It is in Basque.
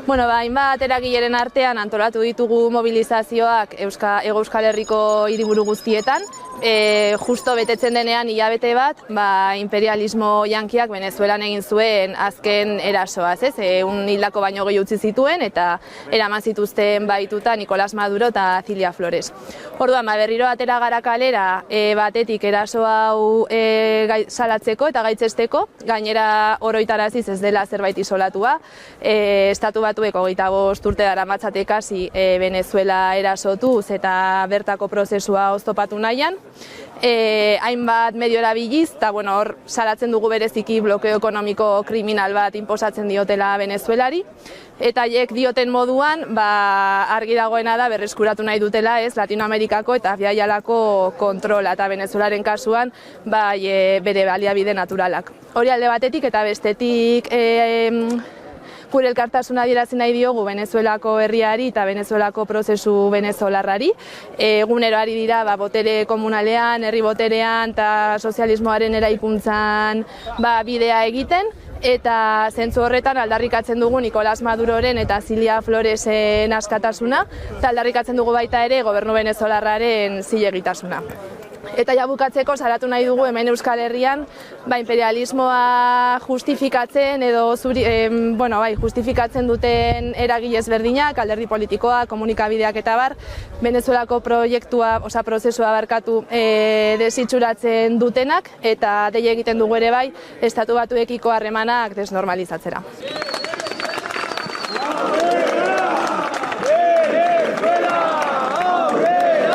Bueno, hainbat eragileren artean antolatu ditugu mobilizazioak Hego Euskal Herriko hiriburu guztietan. Justo betetzen denean hilabete bat, imperialismo yankiak Venezuelan egin zuen azken erasoaz, hildako baino gehi utzi zituen eta eraman zituzten bahituta Nicolás Maduro eta Cilia Flores. Orduan, berriro atera gara kalera batetik eraso hau salatzeko eta gaitzesteko, gainera oroitaraziz ez dela zerbait isolatua. Estatu Batuek 25 urte daramatzate hasi Venezuela erasotuz eta bertako prozesua oztopatu nahian. Hainbat medio erabiliz, eta hor salatzen dugu bereziki blokeo ekonomiko kriminal bat inposatzen diotela Venezuelari. Eta haiek dioten moduan, argi dagoena da berreskuratu nahi dutela Latinoamerikako eta Abiaialako kontrola eta Venezuelaren kasuan bere baliabide naturalak. Hori alde batetik eta bestetik gure elkartasuna adierazi nahi diogu Venezuelako herriari eta Venezuelako prozesu venezolarrari. Egunero ari dira botere komunalean, herri boterean eta sozialismoaren eraikuntzan bidea egiten. Eta zentzu horretan aldarrikatzen dugu Nicolás Maduroren eta Cilia Floresen askatasuna, eta aldarrikatzen dugu baita ere gobernu venezolarraren zilegitasuna. Eta bukatzeko salatu nahi dugu hemen Euskal Herrian imperialismoa justifikatzen edo justifikatzen duten eragile ezberdinak, alderdi politikoa, komunikabideak eta bar, Venezuelako prozesua barkatu desitxuratzen dutenak eta deia egiten dugu ere Estatu Batuekiko harremanak desnormalizatzera.